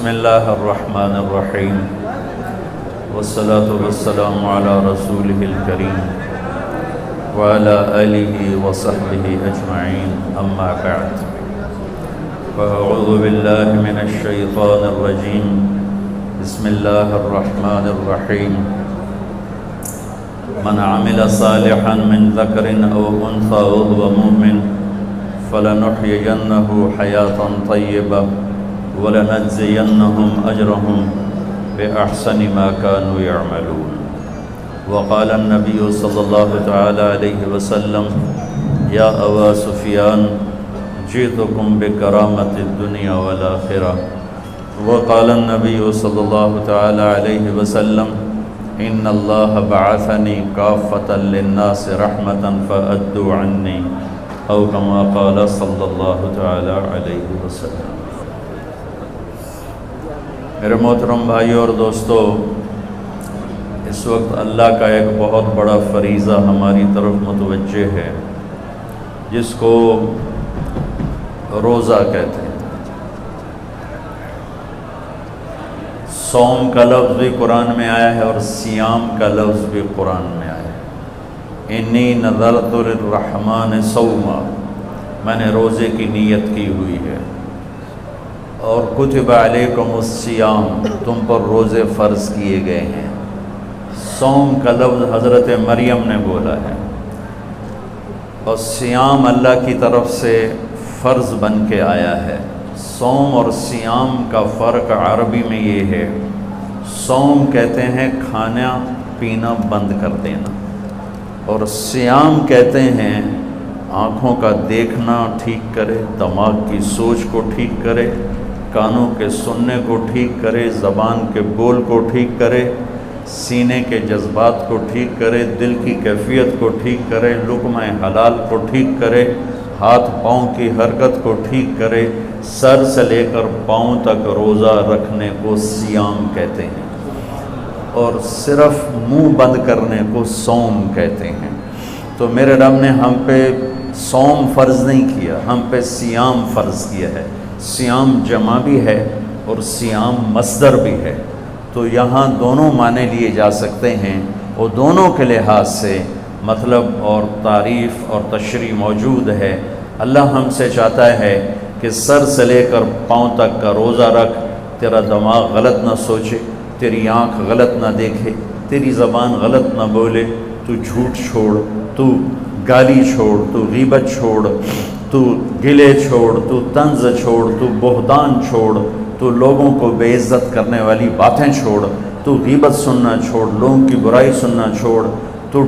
بسم اللہ الرحمن الرحیم والصلاة والسلام علی رسولہ الکریم وعلی آلہ وصحبہ اجمعین اما بعد فاعوذ باللہ من الشیطان الرجیم بسم اللہ الرحمن الرحیم من عمل صالحا من ذکر او انثى وهو مؤمن فلنحيينه حياة طيبة وَلَنَجْزِيَنَّهُمْ أَجْرَهُمْ بِأَحْسَنِ مَا كَانُوا يَعْمَلُونَ وقال النبي صلى الله تعالى عليه وسلم يا أبا سفيان جئتكم بكرامة الدنيا والآخرة وقال النبي صلى الله تعالى عليه وسلم إن الله بعثني كافة للناس رحمة فأدوا عني أو كما قال صلى الله تعالى عليه وسلم۔ میرے محترم بھائیو اور دوستو، اس وقت اللہ کا ایک بہت بڑا فریضہ ہماری طرف متوجہ ہے جس کو روزہ کہتے ہیں۔ صوم کا لفظ بھی قرآن میں آیا ہے اور صیام کا لفظ بھی قرآن میں آیا ہے۔ انی نذرت للرحمن صوما، میں نے روزے کی نیت کی ہوئی ہے، اور کتب علیکم الصیام، تم پر روزے فرض کیے گئے ہیں۔ صوم کا لفظ حضرت مریم نے بولا ہے، اور صیام اللہ کی طرف سے فرض بن کے آیا ہے۔ صوم اور صیام کا فرق عربی میں یہ ہے، صوم کہتے ہیں کھانا پینا بند کر دینا، اور صیام کہتے ہیں آنکھوں کا دیکھنا ٹھیک کرے، دماغ کی سوچ کو ٹھیک کرے، کانوں کے سننے کو ٹھیک کرے، زبان کے بول کو ٹھیک کرے، سینے کے جذبات کو ٹھیک کرے، دل کی کیفیت کو ٹھیک کرے، لقمہ حلال کو ٹھیک کرے، ہاتھ پاؤں کی حرکت کو ٹھیک کرے، سر سے لے کر پاؤں تک روزہ رکھنے کو صیام کہتے ہیں، اور صرف منہ بند کرنے کو صوم کہتے ہیں۔ تو میرے رب نے ہم پہ صوم فرض نہیں کیا، ہم پہ صیام فرض کیا ہے۔ صیام جمع بھی ہے اور صیام مصدر بھی ہے، تو یہاں دونوں معنی لیے جا سکتے ہیں، وہ دونوں کے لحاظ سے مطلب اور تعریف اور تشریح موجود ہے۔ اللہ ہم سے چاہتا ہے کہ سر سے لے کر پاؤں تک کا روزہ رکھ، تیرا دماغ غلط نہ سوچے، تیری آنکھ غلط نہ دیکھے، تیری زبان غلط نہ بولے، تو جھوٹ چھوڑ، تو گالی چھوڑ، تو غیبت چھوڑ، تو گلے چھوڑ، تو طنز چھوڑ، تو بہتان چھوڑ، تو لوگوں کو بے عزت کرنے والی باتیں چھوڑ، تو غیبت سننا چھوڑ، لوگوں کی برائی سننا چھوڑ، تو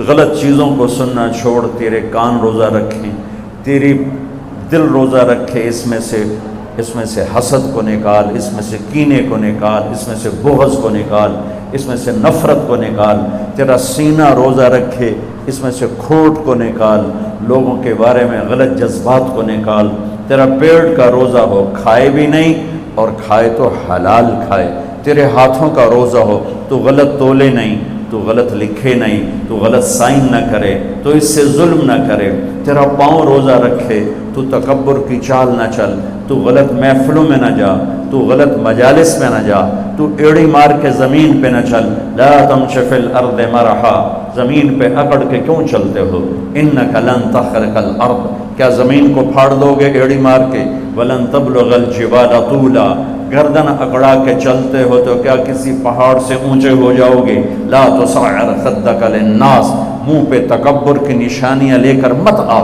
غلط چیزوں کو سننا چھوڑ، تیرے کان روزہ رکھیں، تیری دل روزہ رکھے، اس میں سے حسد کو نکال، اس میں سے کینے کو نکال، اس میں سے بغض کو نکال، اس میں سے نفرت کو نکال، تیرا سینہ روزہ رکھے، اس میں سے کھوٹ کو نکال، لوگوں کے بارے میں غلط جذبات کو نکال، تیرا پیٹ کا روزہ ہو، کھائے بھی نہیں اور کھائے تو حلال کھائے، تیرے ہاتھوں کا روزہ ہو، تو غلط تولے نہیں، تو غلط لکھے نہیں، تو غلط سائن نہ کرے، تو اس سے ظلم نہ کرے، تیرا پاؤں روزہ رکھے، تو تکبر کی چال نہ چل، تو غلط محفلوں میں نہ جا، تو غلط مجالس میں نہ جا، تو ایڑی مار کے زمین پہ نہ چل، لا تمش فی الارض مرحا، زمین پہ اکڑ کے کیوں چلتے ہو، انک لن تخرق الارض، کیا زمین کو پھاڑ دو گے ایڑی مار کے، ولن تبلغ الجبال طولا، گردن اکڑا کے چلتے ہو تو کیا کسی پہاڑ سے اونچے ہو جاؤ گے، لا تصعر خدک للناس، منہ پہ تکبر کی نشانیاں لے کر مت آ،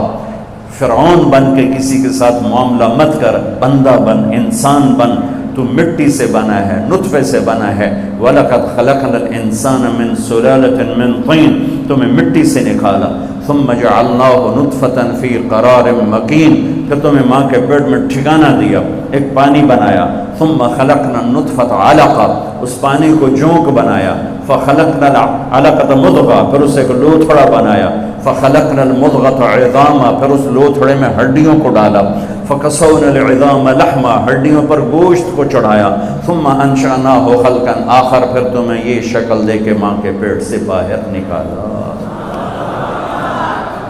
فرعون بن کے کسی کے ساتھ معاملہ مت کر، بندہ بن، انسان بن، تو مٹی سے بنا ہے، نطفے سے بنا ہے، وَلَقَدْ خَلَقْنَا الْإِنسَانَ مِنْ سُلَالَةٍ مِنْ طِينٍ، تمہیں مٹی سے نکالا، ثُمَّ جَعَلْنَاهُ نُطْفَةً فِي قَرَارٍ مَكِينٍ، پھر تمہیں ماں کے پیٹ میں ٹھکانہ دیا، ایک پانی بنایا، ثُمَّ خَلَقْنَا النُّطْفَةَ عَلَقَةً، اس پانی کو جونک بنایا، فَخَلَقْنَا الْعَلَقَةَ مُضْغَةً، پھر اسے ایک لوتھڑا بنایا، فَخَلَقْنَا الْمُضْغَةَ عِظَامًا، پھر اس لوتھڑے میں ہڈیوں کو ڈالا، فَكَسَوْنَا الْعِظَامَ لَحْمًا، ہڈیوں پر گوشت کو چڑھایا، ثُمَّ أَنشَأْنَاهُ خَلْقًا آخر، پھر تمہیں یہ شکل دے کے ماں کے پیٹ سے باہر نکالا۔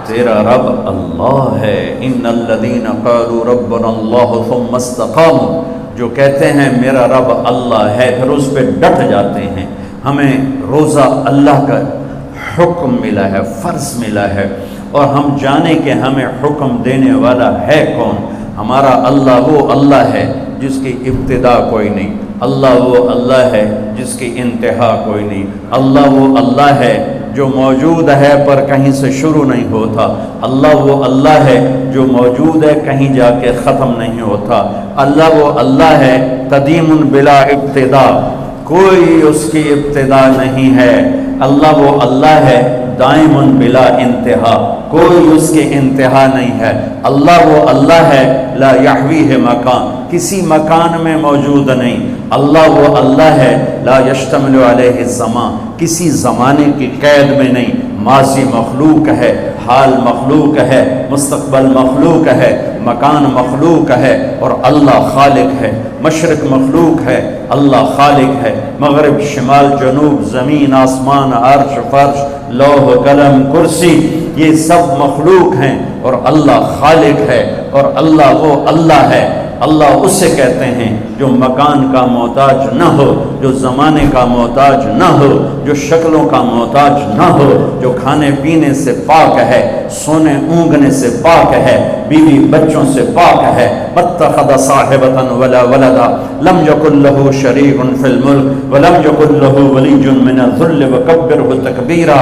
تیرا رب اللہ ہے، ان الذین قالوا ربنا اللہ ثم استقاموا، جو کہتے ہیں میرا رب اللہ ہے، پھر اس پہ ڈٹ جاتے ہیں. ہمیں روزہ اللہ کا حکم ملا ہے، فرض ملا ہے، اور ہم جانیں کہ ہمیں حکم دینے والا ہے کون. ہمارا اللہ وہ اللہ ہے جس کی ابتدا کوئی نہیں، اللہ وہ اللہ ہے جس کی انتہا کوئی نہیں، اللہ وہ اللہ ہے جو موجود ہے پر کہیں سے شروع نہیں ہوتا، اللہ وہ اللہ ہے جو موجود ہے کہیں جا کے ختم نہیں ہوتا، اللہ وہ اللہ ہے قدیم بلا ابتدا، کوئی اس کی ابتدا نہیں ہے، اللہ وہ اللہ ہے دائم بلا انتہا، کوئی اس کے انتہا نہیں ہے، اللہ وہ اللہ ہے لا یحویہ مکان، کسی مکان میں موجود نہیں، اللہ وہ اللہ ہے لا یشتمل علیہ الزمان، کسی زمانے کی قید میں نہیں، ماضی مخلوق ہے، حال مخلوق ہے، مستقبل مخلوق ہے، مکان مخلوق ہے، اور اللہ خالق ہے، مشرق مخلوق ہے، اللہ خالق ہے، مغرب شمال جنوب زمین آسمان عرش فرش لوح قلم کرسی یہ سب مخلوق ہیں، اور اللہ خالق ہے، اور اللہ وہ اللہ ہے. اللہ اسے کہتے ہیں جو مکان کا محتاج نہ ہو، جو زمانے کا محتاج نہ ہو، جو شکلوں کا محتاج نہ ہو، جو کھانے پینے سے پاک ہے، سونے اونگنے سے پاک ہے، بیوی بچوں سے پاک ہے. متخذ صاحبۃ ولا ولدا لم یکن له شریک فی الملک ولم یکن له ولی من الذل وکبرہ تکبیرا.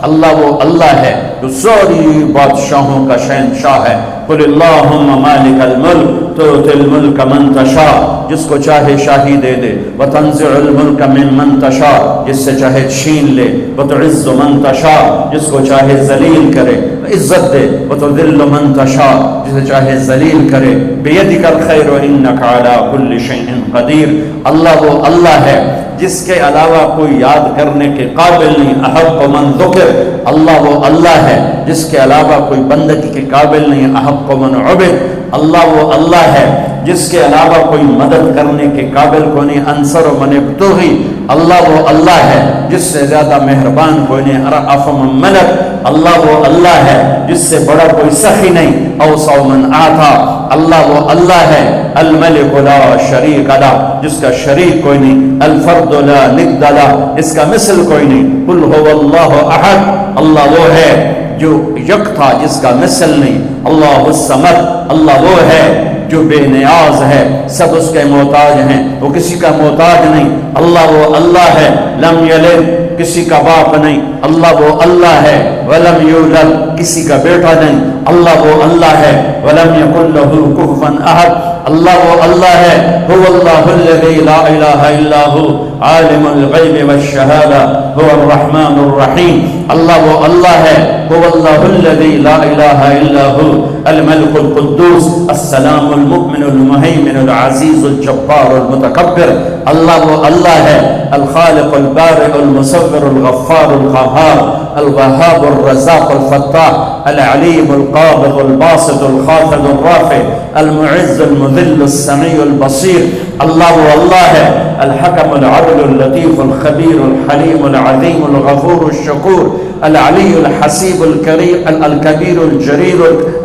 اللہ وہ اللہ ہے جو ساری بادشاہوں کا شہنشاہ ہے. قل اللہم مالک الملک تؤتی الملک من تشاء، جس کو چاہے شاہی دے دے، وتنزع الملک ممن تشاء، جس سے چاہے چھین لے، وتعز من تشاء، جس کو چاہے ذلیل کرے، عزت دے، وتذل من تشاء، جسے چاہے ذلیل کرے. بیدک الخیر انک علی کل شیء قدیر. اللہ وہ اللہ ہے جس کے علاوہ کوئی یاد کرنے کے قابل نہیں. احق من ذکر، اللہ وہ اللہ ہے جس کے علاوہ کوئی بندگی کے قابل نہیں. احق من عبد، اللہ وہ اللہ ہے جس کے علاوہ کوئی مدد کرنے کے قابل کو نہیں. انصر من ابتغی، اللہ وہ اللہ ہے جس سے زیادہ مہربان کوئی نہیں. ارأف من ملک، اللہ وہ اللہ ہے جس سے بڑا کوئی سخی نہیں. اوسع من آتا، اللہ وہ اللہ ہے الملک لا شریک لہ، جس کا شریک کوئی نہیں. الفرد لا ند لہ، اس کا مثل کوئی نہیں. قل هو اللہ احد، اللہ وہ ہے جو یک تھا جس کا مثل نہیں. اللہ الصمد، اللہ وہ ہے جو بے نیاز ہے، سب اس کے محتاج ہیں، وہ کسی کا محتاج نہیں. اللہ وہ اللہ ہے لم یلد، کسی کا باپ نہیں. اللہ وہ اللہ ہے ولم یولد، کسی کا بیٹا نہیں. اللہ وہ اللہ ہے ولم یکن لہ کفوا احد. اللہ وہ اللہ ہے هو اللہ الذی لا الہ الا هو عالم الغیب والشہادہ هو الرحمن الرحیم. اللہ وہ اللہ ہے هو اللہ الذی لا الہ الا هو الملک القدوس السلام المؤمن المہیمن العزیز الجبار المتکبر. اللہ وہ اللہ ہے الخالق البارئ المصور الغفار القہار الوهاب الرزاق الفتاح العلیم القابض الباسط الخافض الرافع المعز المذل السمیع البصیر. اللہ وہ اللہ ہے الحکم العدل اللطیف الخبیر الحلیم العظیم الغفور الشکور العلی الحسیب الکریم الکبیر الجلیل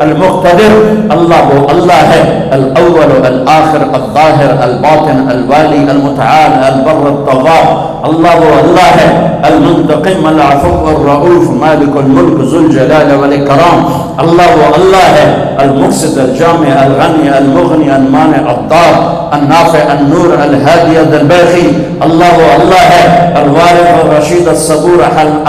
المقتدر. اللہ وہ اللہ ہے الاول الآخر الظاہر الباطن الوالی المتعال البر الطغاة. اللہ وہ اللہ ہے المنتقم العفو الرؤوف مالک الملک ذو الجلال والاکرام. اللہ وہ اللہ ہے المقصد الجامع الغنی المغنی المانع الضار النافع النور الهادي الباقي. اللہ وہ اللہ ہے الوارث الرشید الصبور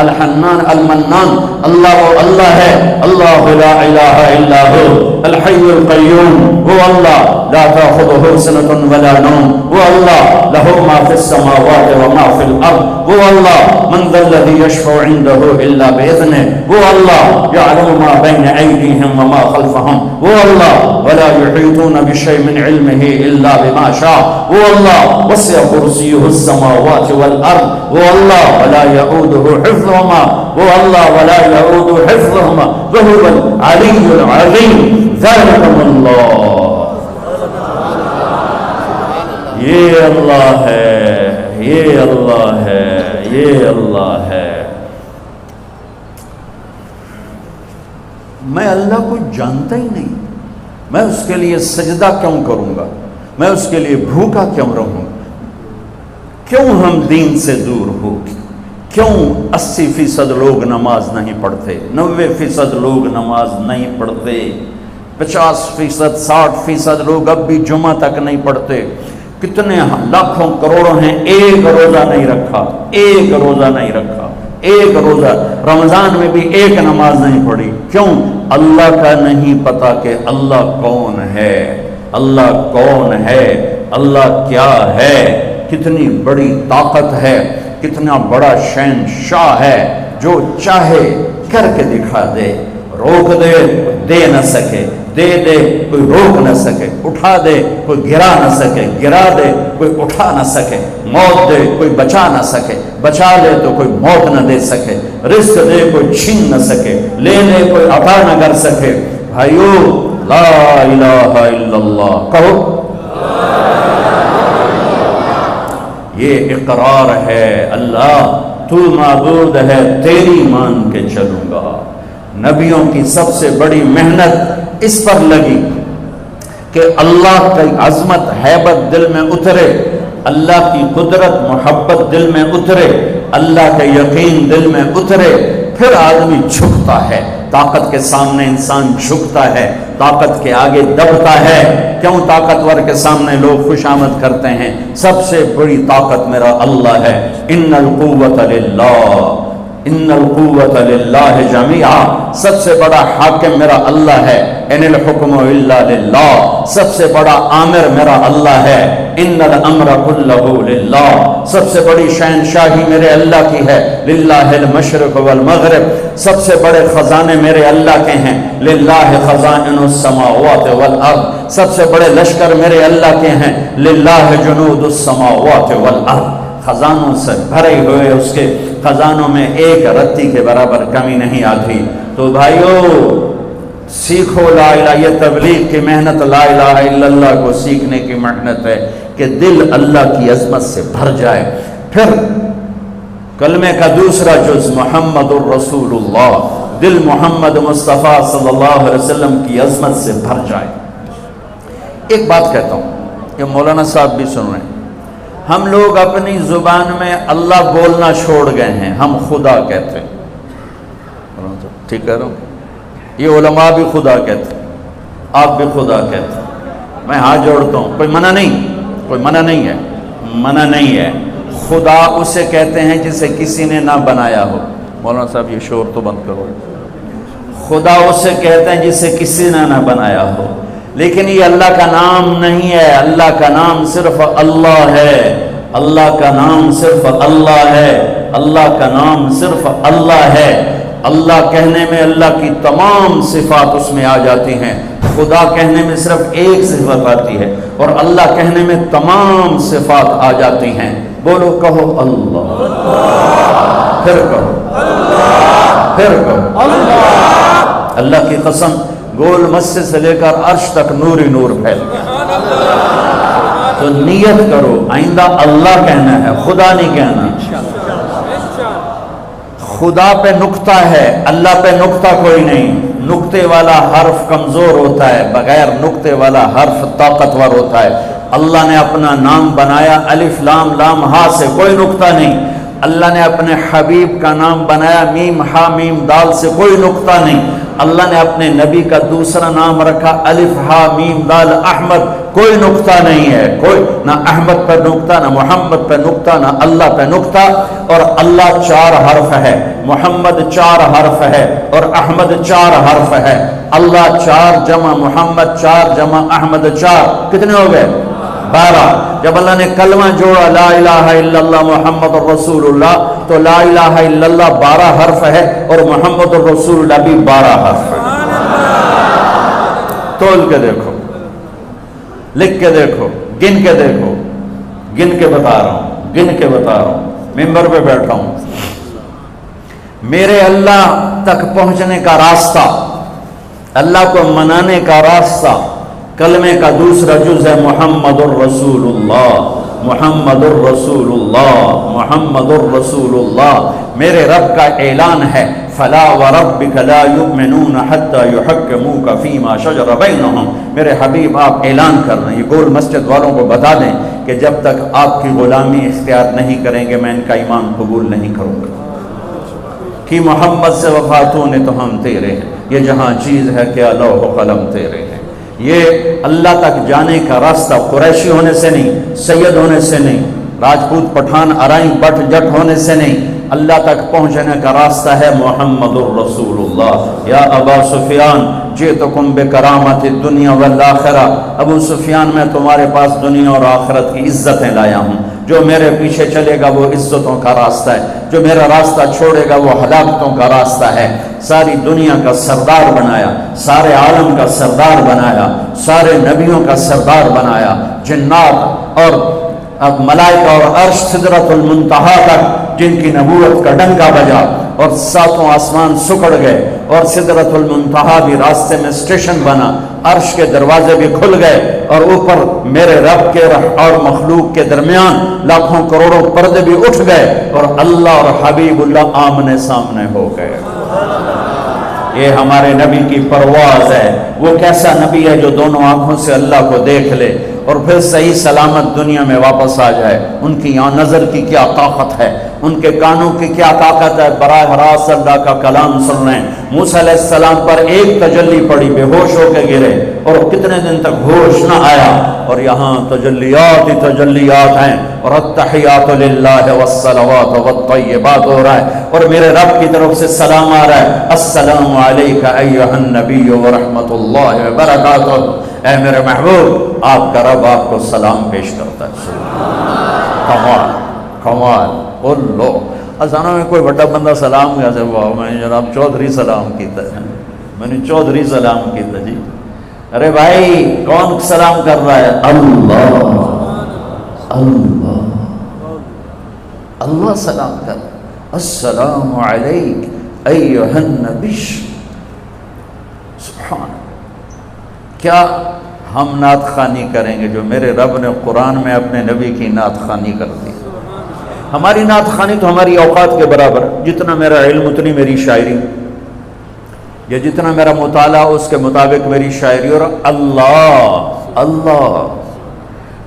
الحنان المنان. اللہ وہ اللہ ہے اللہ لا الہ الا هو الحی القیوم. وہ اللہ لا تأخذه سنة ولا نوم. وہ اللہ له ما في السماوات وما في الارض. وہ اللہ من ذا الذي يشفع عنده الا باذنه. وہ اللہ يعلم ما بين ايديهم وما خلفهم. وہ اللہ ولا يحيطون بشيء من علمه الا بما شاء. وہ اللہ وسع کرسیہ السماوات والارض. وہ اللہ ولا يؤوده حفظهما. وہ اللہ ولا يؤوده حفظهما وهو العلی العظیم. ذلكم اللہ. یہ اللہ ہے، یہ اللہ ہے، یہ اللہ ہے. میں اللہ کو جانتا ہی نہیں، میں اس کے لیے سجدہ کیوں کروں گا؟ میں اس کے لیے بھوکا کیوں رہوں؟ کیوں ہم دین سے دور ہو؟ کیوں 80% لوگ نماز نہیں پڑھتے، 90% لوگ نماز نہیں پڑھتے، 50%، 60% لوگ اب بھی جمعہ تک نہیں پڑھتے، کتنے لاکھوں کروڑوں ہیں ایک روزہ نہیں رکھا، ایک روزہ نہیں رکھا، ایک روزہ، رمضان میں بھی ایک نماز نہیں پڑھی۔ کیوں؟ اللہ کا نہیں پتا کہ اللہ کون ہے، اللہ کون ہے، اللہ کیا ہے، کتنی بڑی طاقت ہے، کتنا بڑا شہنشاہ ہے، جو چاہے کر کے دکھا دے، روک دے دے نہ سکے، دے دے کوئی روک نہ سکے، اٹھا دے کوئی گرا نہ سکے، گرا دے کوئی اٹھا نہ سکے، موت دے کوئی بچا نہ سکے، بچا لے تو کوئی موت نہ دے سکے، رزق دے کوئی چھین نہ سکے، لے لے کوئی عطا نہ کر سکے۔ بھائیو لا الہ الا اللہ کہو، یہ اقرار ہے اللہ تو معبود ہے، تیری مان کے چلوں گا۔ نبیوں کی سب سے بڑی محنت اس پر لگی کہ اللہ کی عظمت ہیبت دل میں اترے، اللہ کی قدرت محبت دل میں اترے، اللہ کا یقین دل میں اترے، پھر آدمی جھکتا ہے، طاقت کے سامنے انسان جھکتا ہے، طاقت کے آگے دبتا ہے۔ کیوں طاقتور کے سامنے لوگ خوش آمد کرتے ہیں؟ سب سے بڑی طاقت میرا اللہ ہے، ان القوت للہ، ان القوت للہ جمیعا، سب سے بڑا حاکم میرا اللہ ہے، ان الحکم الا للہ، سب سے بڑا آمر میرا اللہ ہے، ان الامر کلہ للہ، سب سے بڑی شہنشاہی میرے اللہ کی ہے، للہ المشرق والمغرب، سب سے بڑے خزانے میرے اللہ کے ہیں، للہ خزائن السماوات والارض، سب سے بڑے لشکر میرے اللہ کے ہیں، للہ جنود السماوات والارض، خزانوں سے بھرے ہوئے اس کے خزانوں میں ایک رتی کے برابر کمی نہیں آتی۔ تو بھائیو سیکھو لا الہ، یہ تبلیغ کی محنت لا الہ الا اللہ کو سیکھنے کی محنت ہے کہ دل اللہ کی عظمت سے بھر جائے۔ پھر کلمے کا دوسرا جز محمد الرسول اللہ، دل محمد مصطفیٰ صلی اللہ علیہ وسلم کی عظمت سے بھر جائے۔ ایک بات کہتا ہوں، یہ مولانا صاحب بھی سن رہے ہیں، ہم لوگ اپنی زبان میں اللہ بولنا چھوڑ گئے ہیں، ہم خدا کہتے ہیں، ٹھیک کہہ رہا ہوں؟ یہ علماء بھی خدا کہتے ہیں، آپ بھی خدا کہتے ہیں، میں ہاتھ جوڑتا ہوں، کوئی منع نہیں، کوئی منع نہیں ہے، منع نہیں ہے۔ خدا اسے کہتے ہیں جسے کسی نے نہ بنایا ہو۔ مولانا صاحب یہ شور تو بند کرو۔ خدا اسے کہتے ہیں جسے کسی نے نہ بنایا ہو، لیکن یہ اللہ کا نام نہیں ہے، اللہ کا نام صرف اللہ ہے، اللہ کا نام صرف اللہ ہے، اللہ کا نام صرف اللہ ہے۔ اللہ کہنے میں اللہ کی تمام صفات اس میں آ جاتی ہیں، خدا کہنے میں صرف ایک صفت آتی ہے، اور اللہ کہنے میں تمام صفات آ جاتی ہیں۔ بولو، کہو اللہ، پھر کہو اللہ، پھر کہو اللہ۔ اللہ کی قسم، گول مسجد سے لے کر عرش تک نور ہی نور پھیل گیا۔ تو نیت کرو آئندہ اللہ کہنا ہے، خدا نہیں کہنا۔ خدا پہ نقطہ ہے، اللہ پہ نقطہ کوئی نہیں۔ نقطے والا حرف کمزور ہوتا ہے، بغیر نقطے والا حرف طاقتور ہوتا ہے۔ اللہ نے اپنا نام بنایا الف لام لام ہا سے، کوئی نقطہ نہیں۔ اللہ نے اپنے حبیب کا نام بنایا میم ہا میم دال سے، کوئی نقطہ نہیں۔ اللہ نے اپنے نبی کا دوسرا نام رکھا الف ہا میم دال احمد، کوئی نقطہ نہیں ہے، کوئی نہ احمد پر نقطہ، نہ محمد پہ نقطہ، نہ اللہ پہ نقطہ۔ اور اللہ 4 حرف ہے، محمد 4 حرف ہے، اور احمد 4 حرف ہے۔ اللہ 4 جمع محمد 4 جمع احمد 4، کتنے ہو گئے؟ 12۔ جب اللہ نے کلمہ جوڑا لا الہ الا اللہ محمد الرسول اللہ، تو لا الہ الا اللہ 12 حرف ہے، اور محمد الرسول اللہ بھی 12 حرف ہے۔ تول کے دیکھو، لکھ کے دیکھو، گن کے دیکھو، گن کے بتا رہا ہوں، گن کے بتا رہا ہوں، ممبر پہ بیٹھا ہوں۔ میرے اللہ تک پہنچنے کا راستہ، اللہ کو منانے کا راستہ، کلمے کا دوسرا جز ہے محمد الرسول اللہ، محمد الرسول اللہ، محمد الرسول اللہ، میرے رب کا اعلان ہے فلا وربک لا یؤمنون حتی یحکموک فیما شجر بینہم۔ میرے حبیب آپ اعلان کر رہے ہیں، یہ گول مسجد والوں کو بتا دیں کہ جب تک آپ کی غلامی اختیار نہیں کریں گے میں ان کا ایمان قبول نہیں کروں گا۔ کہ محمد سے وفاتوں نے تو ہم تیرے ہیں، یہ جہاں چیز ہے کیا لوح و قلم تیرے ہیں۔ یہ اللہ تک جانے کا راستہ قریشی ہونے سے نہیں، سید ہونے سے نہیں، راجپوت پٹھان ارائیں بٹ جٹ ہونے سے نہیں، اللہ تک پہنچنے کا راستہ ہے محمد الرسول اللہ۔ یا ابا سفیان جئتکم بکرامت الدنیا والآخرہ، ابو سفیان میں تمہارے پاس دنیا اور آخرت کی عزتیں لایا ہوں، جو میرے پیچھے چلے گا وہ عزتوں کا راستہ ہے، جو میرا راستہ چھوڑے گا وہ ہلاکتوں کا راستہ ہے۔ ساری دنیا کا سردار بنایا، سارے عالم کا سردار بنایا، سارے نبیوں کا سردار بنایا، جنات اور ملائکہ اور عرش سدرۃ المنتہا تک جن کی نبوت کا ڈنکا بجا اور ساتوں آسمان سکڑ گئے اور سدرۃ المنتہا بھی راستے میں اسٹیشن بنا، عرش کے دروازے بھی کھل گئے اور اوپر میرے رب کے اور مخلوق کے درمیان لاکھوں کروڑوں پردے بھی اٹھ گئے اور اللہ اور حبیب اللہ آمنے سامنے ہو گئے۔ یہ ہمارے نبی کی پرواز ہے۔ وہ کیسا نبی ہے جو دونوں آنکھوں سے اللہ کو دیکھ لے اور پھر صحیح سلامت دنیا میں واپس آ جائے۔ ان کی یہاں نظر کی کیا طاقت ہے، ان کے کانوں کی کیا طاقت ہے، براہ راست اللہ کا کلام سن رہے ہیں۔ موسیٰ علیہ السلام پر ایک تجلی پڑی، بے ہوش ہو کے گرے اور کتنے دن تک ہوش نہ آیا، اور یہاں تجلیات ہی تجلیات ہیں اور التحیات للہ والصلوات والطیبات ہو رہا ہے اور میرے رب کی طرف سے سلام آ رہا ہے، السلام علیک ایھا النبی ورحمۃ اللہ وبرکاتہ۔ اے میرے محبوب، آپ کا رب آپ کو سلام پیش کرتا ہے۔ کمال کمال لو ازانوں میں کوئی بڑا بندہ سلام کیا سے واہ میں جناب چودھری سلام کیتا ہے، میں نے چودھری سلام کیتا جی۔ ارے بھائی کون سلام کر رہا ہے؟ اللہ اللہ اللہ سلام کر، السلام علیک ایھا النبی۔ سبحان، کیا ہم نعت خوانی کریں گے جو میرے رب نے قرآن میں اپنے نبی کی نعت خوانی کر دی۔ ہماری نعت خوانی تو ہماری اوقات کے برابر، جتنا میرا علم اتنی میری شاعری، یا جتنا میرا مطالعہ اس کے مطابق میری شاعری۔ اور اللہ اللہ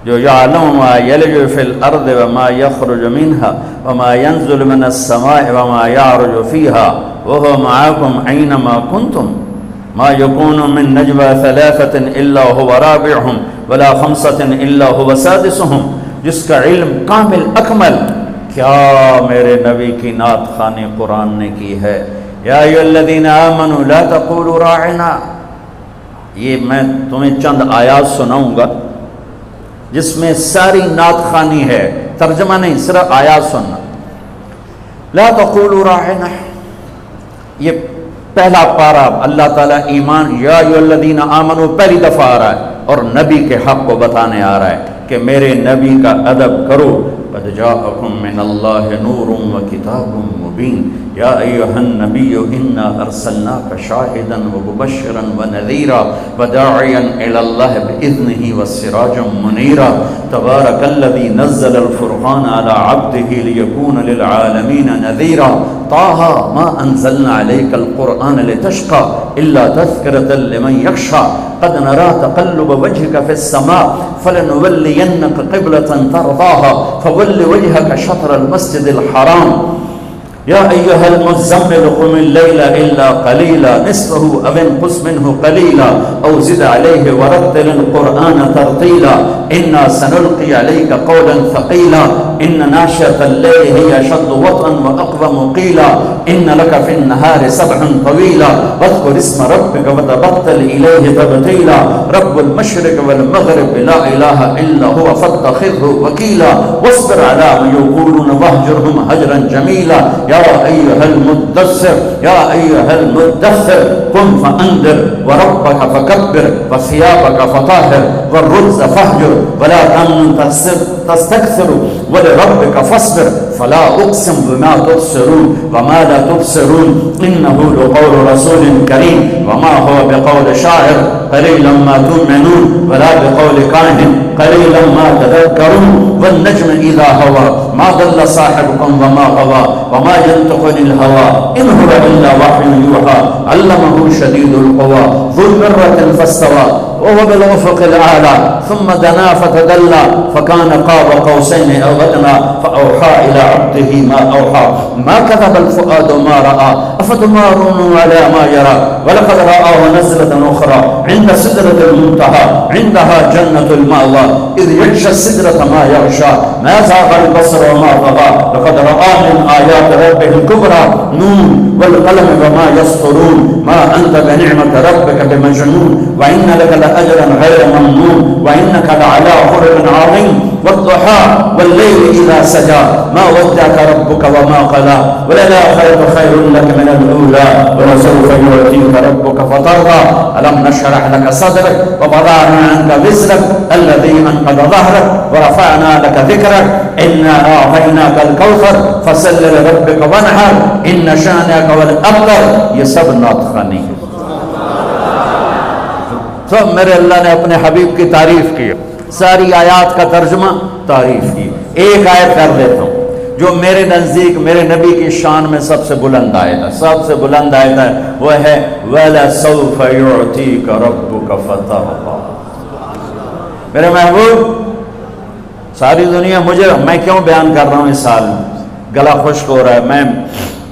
جو یعلم ما یلج فی الارض وما یخرج منها وما ینزل من السماء وما یعرج فیها وهو معکم اینما کنتم ما یکون من نجوى ثلاثة الا هو رابعهم ولا خمسة الا هو سادسهم، جس کا علم کامل اکمل، کیا میرے نبی کی نعت خوانی قرآن نے کی ہے۔ یا ایھا الذین آمنوا لا تقولوا راعنا، یہ میں تمہیں چند آیات سناؤں گا جس میں ساری نعت خوانی ہے، ترجمہ نہیں، صرف آیات سننا۔ لا تقولوا راعنا، یہ پہلا پارہ اللہ تعالیٰ ایمان، یا ایھا الذین آمنوا پہلی دفعہ آ رہا ہے اور نبی کے حق کو بتانے آ رہا ہے کہ میرے نبی کا ادب کرو۔ قد جاءکم من اللہ نور وکتاب مبین یا ایھا النبی انا ارسلناک شاہدا ومبشرا ونذیرا وداعیا الی اللہ باذنہ وسراجا منیرا تبارک الذی نزل الفرقان علی عبدہ لیکون للعالمین نذیرا طٰہ ما انزلنا علیک القرآن لتشقى الا تذکرۃ لمن یخشى قد نرى تقلب وجهك في السماء فلنولينك قبلة ترضاها فول وجهك شطر المسجد الحرام یا ایھا المزمل قم اللیل الا قلیلا نصفه او انقص منه قلیلا او زد علیہ ورتل القرآن ترتیلا انا سنلقی علیک قولا ثقیلا ان ناشئة اللیل هی اشد وطئا واقوم قیلا ان لک فی النهار سبحا طویلا واذکر اسم ربک وتبتل الیہ تبتیلا رب المشرق والمغرب لا الہ الا هو فاتخذه وکیلا واصبر علی ما یقولون واہجرهم هجرا جمیلا یا ایھا المدثر یا ایھا المدثر قم فانذر وربک فکبر وثیابک فطہر والرجز فاہجر ولا تمنن تستکثر ولربک فاصبر فلا اقسم بما تبصرون وما لا تبصرون انه لقول رسول کریم وما هو بقول شاعر قلیلا ما تؤمنون ولا بقول کاہن قلیلا ما تذکرون والنجم اذا هوى ما ضل صاحبكم وما غوى وما ينطق عن الهوى ان هو الا وحي يوحى علمه شديد القوى ذو مرة فاستوى وهو بالافق الاعلى ثم دنا فتدلى فكان قاب قوسين او ادنى فاوحى الى عبده ما اوحى ما كذب الفؤاد ما راى افتمارون على ما يرى ولقد رآه نزلة اخرى عند سدرة المنتهى عندها جنة المأوى اذ يغشى السدرة ما يغشى ما زاغ البصر وما طغى لقد رأى من آيات ربه الكبرى نون والقلم وما يسطرون ما أنت بنعمة ربك بمجنون وإن لك لأجرا غير ممنون وإنك لعلى خلق عظيم والضحى والليل إذا سجى ما ودعك ربك وما قلى وللآخرة خير لك من الأولى ولسوف يعطيك ربك فترضى ألم نشرح لك صدرك ووضعنا عنك وزرك الذي أنقض ظهرك ورفعنا لك ذكرك إنا أعطيناك الكوثر فصل لربك وانحر إن شانئك هو الأبتر. یہ سب نعت خوانی ہے. تو میرے اللہ نے اپنے حبیب کی تعریف کی, ساری آیات کا ترجمہ تعریف کی. ایک آیت کر دیتا ہوں جو میرے نزدیک میرے نبی کی شان میں سب سے بلند آیت ہے, سب سے بلند آیت ہے, وہ ہے وَلَسَوْفَ يُعْتِيكَ رَبُّكَ فَتَرْضَىٰ. میرے محبوب, ساری دنیا مجھے, میں کیوں بیان کر رہا ہوں اس سال میں, گلا خشک ہو رہا ہے, میں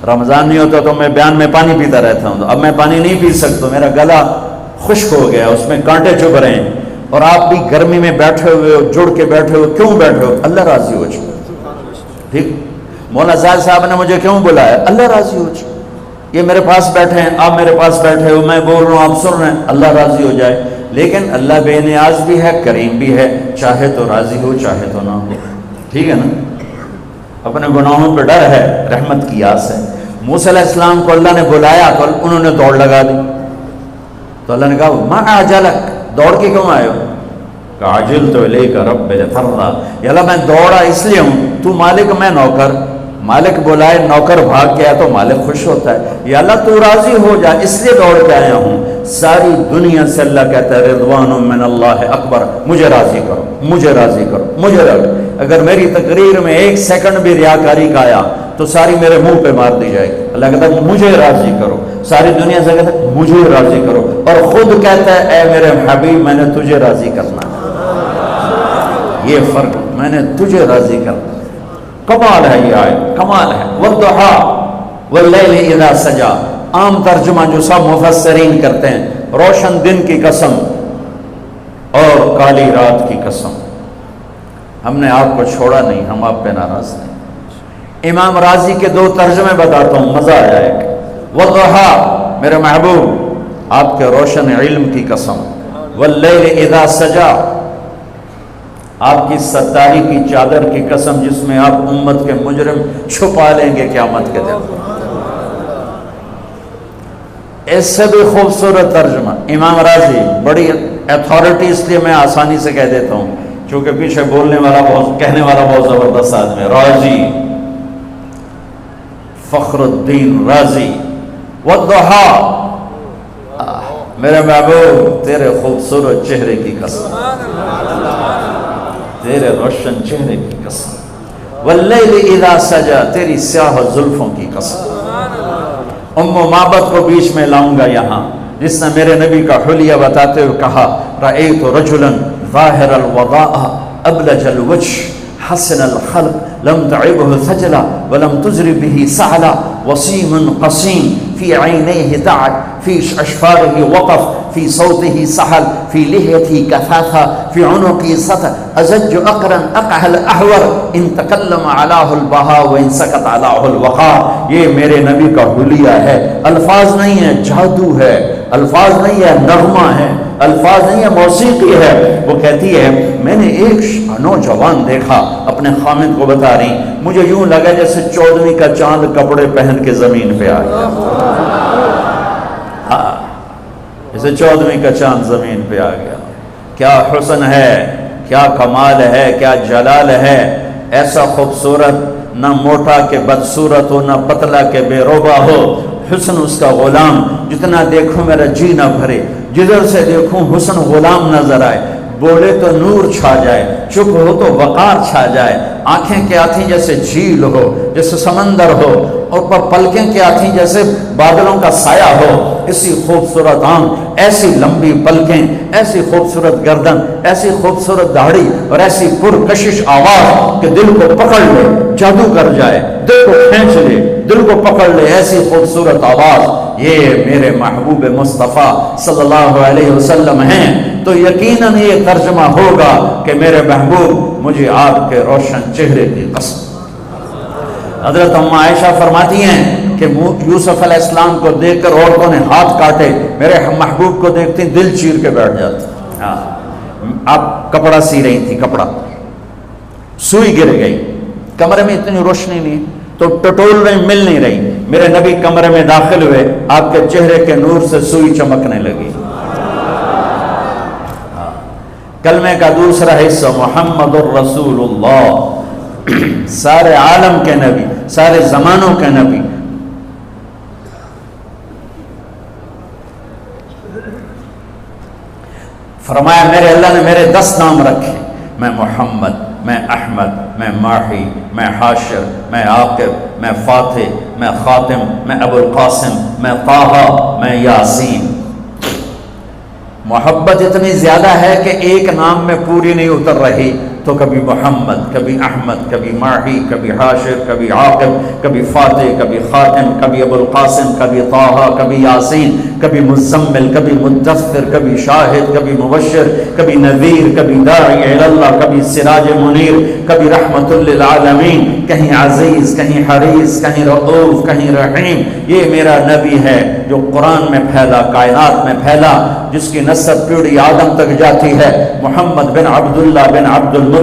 رمضان نہیں ہوتا تو میں بیان میں پانی پیتا رہتا ہوں, اب میں پانی نہیں پی سکتا, میرا گلا خشک ہو گیا, اس میں کانٹے چبھ رہے ہیں, اور آپ بھی گرمی میں بیٹھے ہوئے ہو, جڑ کے بیٹھے ہو, کیوں بیٹھے ہو؟ اللہ راضی ہو جائے. ٹھیک, مولانا زاہد صاحب نے مجھے کیوں بلایا؟ اللہ راضی ہو جائے. یہ میرے پاس بیٹھے ہیں, آپ میرے پاس بیٹھے ہو, میں بول رہا ہوں, آپ سن رہے ہیں, اللہ راضی ہو جائے. لیکن اللہ بے نیاز بھی ہے, کریم بھی ہے, چاہے تو راضی ہو چاہے تو نہ ہو. ٹھیک ہے نا, اپنے گناہوں پہ ڈر ہے, رحمت کی آس ہے. موسیٰ علیہ السلام کو اللہ نے بلایا تو انہوں نے دوڑ لگا دی, تو اللہ نے کہا ما اعجلک, دوڑ کے کیوں آئے ہو؟ کہا عجلت الیک رب لترضیٰ, یا اللہ میں دوڑا اس لیے ہوں, تو مالک میں نوکر, مالک بلائے نوکر بھاگ گیا تو مالک خوش ہوتا ہے, یا اللہ تو راضی ہو جا اس لیے دوڑ کے آیا ہوں. ساری دنیا سے اللہ کہتا ہے رضوان من اللہ اکبر, مجھے راضی کرو, مجھے راضی کرو, مجھے راضی. اگر میری تقریر میں ایک سیکنڈ بھی ریاکاری کا آیا تو ساری میرے منہ پہ مار دی جائے گی. اللہ کہتا ہے مجھے راضی کرو, ساری دنیا سے کہتا ہے مجھے راضی کرو, اور خود کہتا ہے اے میرے حبیب میں نے تجھے راضی کرنا ہے. یہ فرق, میں نے تجھے راضی کرنا. کمال ہے یہ آیت, کمال ہے. والضحیٰ واللیل اذا سجا, عام ترجمہ جو سب مفسرین کرتے ہیں, روشن دن کی قسم اور کالی رات کی قسم. ہم نے آپ کو چھوڑا نہیں, ہم آپ پہ ناراض نہیں. امام راضی کے دو ترجمے بتاتا ہوں, مزہ آ جائے گا. والضحیٰ میرے محبوب آپ کے روشن علم کی قسم, واللیل اذا سجا آپ کی ستاری کی چادر کی قسم جس میں آپ امت کے مجرم چھپا لیں گے قیامت کے دن. اس سے بھی خوبصورت ترجمہ امام راضی, بڑی اتھارٹی اس لیے میں آسانی سے کہہ دیتا ہوں چونکہ پیچھے بولنے والا بہت, کہنے والا بہت زبردست آدمی ہے, راضی فخر الدین رازی. والضحیٰ میرے محبوب تیرے خوبصورت چہرے کی قسم, تیرے روشن چہرے کی قسم. واللیل اذا سجا تیری سیاہ زلفوں کی قسم. ام معبد کو بیچ میں لاؤں گا یہاں, جس نے میرے نبی کا حلیہ بتاتے ہوئے کہا رأیت رجلا ظاہر الوضاء ابلج الوجه حسن الخلق لم تعبه ثجلا ولم تزر به سعلا وسيم قصيم في عينيه دعك في أشفاره وقف في صوته سحل في لحيته كثاثة في عنقه سطر أزج أقرا أقح الأحور إن تكلم علاه البهاء وإن سكت علاه الوقار. یہ میرے نبی کا حلیہ ہے, الفاظ نہیں ہے, جادو ہے, الفاظ نہیں ہے, نغمہ ہے, الفاظ نہیں ہے, موسیقی ہے. وہ کہتی ہے میں نے ایک نوجوان دیکھا, اپنے خامد کو بتا رہی, مجھے یوں لگا جیسے 14ویں کا چاند کپڑے پہن کے زمین پہ آ گیا. ہاں, جیسے 14ویں کا چاند زمین پہ آ گیا. کیا حسن ہے, کیا کمال ہے, کیا جلال ہے. ایسا خوبصورت نہ موٹا کہ بدصورت ہو، نہ پتلا کہ بے روبا ہو، حسن اس کا غلام، جتنا دیکھوں میرا جی نہ بھرے، جدھر سے دیکھوں حسن غلام نظر آئے، بولے تو نور چھا جائے، چپ ہو تو وقار چھا جائے، آنکھیں کیا تھیں جیسے جھیل ہو، جیسے سمندر ہو، اور پلکیں کیا تھیں جیسے بادلوں کا سایہ ہو، ایسی خوبصورت آنکھ، ایسی لمبی پلکیں، ایسی خوبصورت گردن، ایسی خوبصورت داڑھی، اور ایسی پرکشش آواز کہ دل کو پکڑ لے، جادو کر جائے، دل کو کھینچ لے، دل کو پکڑ لے، ایسی خوبصورت آواز، یہ میرے محبوب مصطفیٰ صلی اللہ علیہ وسلم ہیں، تو یقیناً یہ ترجمہ ہوگا کہ میرے محبوب مجھے آپ کے روشن چہرے کی قسم۔ حضرت ام عائشہ فرماتی ہیں کہ یوسف علیہ السلام کو دیکھ کر عورتوں نے ہاتھ کاٹے، میرے محبوب کو دیکھتی دل چیر کے بیٹھ جاتا۔ آپ کپڑا سی رہی تھی، کپڑا سوئی گر گئی، کمرے میں اتنی روشنی نہیں تو ٹٹول رہی، مل نہیں رہی، میرے نبی کمرے میں داخل ہوئے، آپ کے چہرے کے نور سے سوئی چمکنے لگی۔ کلمے کا دوسرا حصہ محمد الرسول اللہ، سارے عالم کے نبی، سارے زمانوں کے نبی۔ فرمایا میرے اللہ نے میرے 10 نام رکھے، میں محمد، میں احمد، میں ماہی، میں حاشر، میں عاقب، میں فاتح، میں خاتم، میں ابو القاسم، میں طٰہٰ، میں یاسین۔ محبت اتنی زیادہ ہے کہ ایک نام میں پوری نہیں اتر رہی، تو کبھی محمد، کبھی احمد، کبھی ماہی، کبھی حاشر، کبھی عاقب، کبھی فاتح، کبھی خاتم، کبھی ابو القاسم، کبھی طٰہٰ، کبھی یاسین، کبھی مزمل، کبھی مدثر، کبھی شاہد، کبھی مبشر، کبھی نذیر، کبھی داعی الی اللہ، کبھی سراج منیر، کبھی رحمت للعالمین، کہیں عزیز، کہیں حریص، کہیں رؤوف، کہیں رحیم۔ یہ میرا نبی ہے جو قرآن میں پھیلا، کائنات میں پھیلا، جس کی نسب پیڑھی آدم تک جاتی ہے۔ محمد بن عبداللہ بن عبد المطلب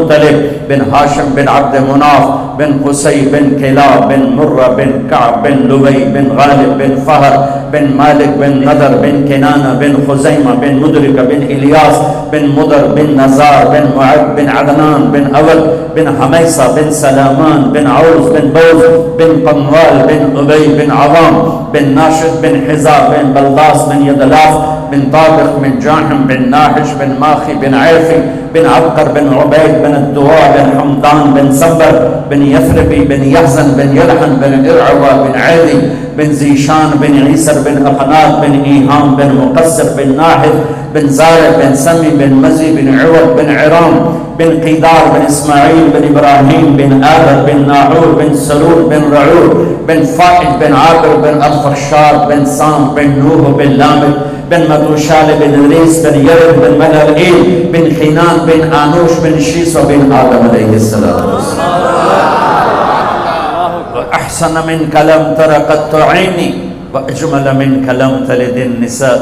بن ہاشم بن عبد مناف بن قصی بن کلاب بن مرہ بن کعب بن لبی بن غالب بن فہر بن مالک بن نضر بن کنانہ بن خزیمہ بن مدرکہ بن الیاس بن مدر بن نزار بن معد بن عدنان بن اول بن حمیصہ بن سلامان بن عوز بن بوز بن قنوال بن ابی بن عوام بن ناشد بن حزا بن بلداس بن یدلاف بن طابق بن جاحم بن ناحش بن ماخی بن عیفی بن عبقر بن عبید بن الدواء بن حمدان بن سنبر بن یثربی بن یحزن بن یلحن بن ارعوى بن عیدی بن زیشان بن عیسر بن اقناد بن ایہام بن مقصر بن ناحد بن زارع بن سمی بن مزی بن عوض بن عرام بن قیدار بن اسماعیل بن ابراہیم بن آدر بن ناحور بن سلول بن رعور بن فائد بن عابر بن ارفرشاد بن سام بن نوح بن لامد بن مدوشال بن ریس بن یرد بن ملعیل بن خینان بن آنوش بن شیس بن آدم علیہ السلام۔ احسن من کلم ترقت عینی واجمل من کلم تلد النساء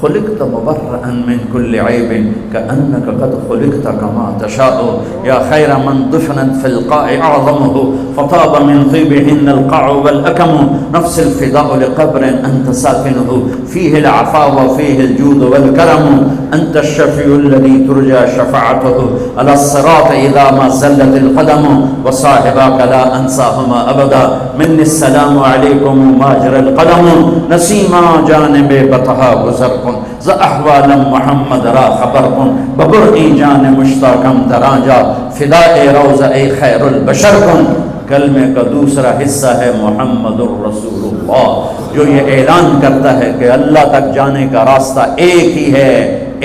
خلقت مبرئا من كل عيب كأنك قد خلقت كما تشاء يا خير من دفنت في القاع أعظمه فطاب من طيبهن القاع والأكم نفس الفداء لقبر أنت ساكنه فيه العفاء وفيه الجود والكرم أنت الشفيع الذي ترجى شفاعته على الصراط إذا ما زلت القدم وصاحبك لا أنساهما أبدا مني السلام عليكم ماجر القدم نسيما جانب بطها گزر ز احوال محمد را خبر کن ببرئی جان مشتاقم درانجا فداء روضہ خیر البشر کن۔ کلمے کا دوسرا حصہ ہے محمد الرسول اللہ، جو یہ اعلان کرتا ہے کہ اللہ تک جانے کا راستہ ایک ہی ہے،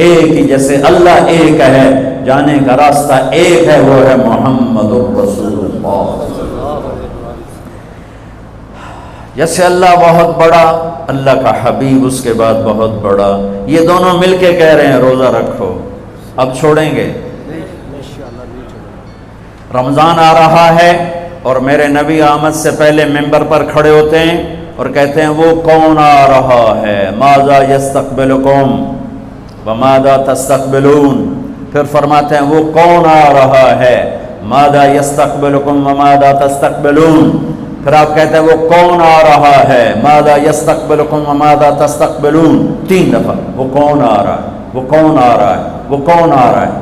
ایک ہی، جیسے اللہ ایک ہے جانے کا راستہ ایک ہے، وہ ہے محمد الرسول اللہ۔ جیسے اللہ بہت بڑا، اللہ کا حبیب اس کے بعد بہت بڑا، یہ دونوں مل کے کہہ رہے ہیں روزہ رکھو۔ اب چھوڑیں گے؟ رمضان آ رہا ہے اور میرے نبی آمد سے پہلے ممبر پر کھڑے ہوتے ہیں اور کہتے ہیں وہ کون آ رہا ہے، ماذا یستقبلکم وماذا تستقبلون، پھر فرماتے ہیں وہ کون آ رہا ہے، ماذا یستقبلکم وماذا تستقبلون، پھر آپ کہتے ہیں وہ کون آ رہا ہے، ماذا یستقبلکم وماذا تستقبلون، 3 دفعہ وہ کون آ رہا ہے، وہ کون آ رہا ہے، وہ کون آ رہا ہے۔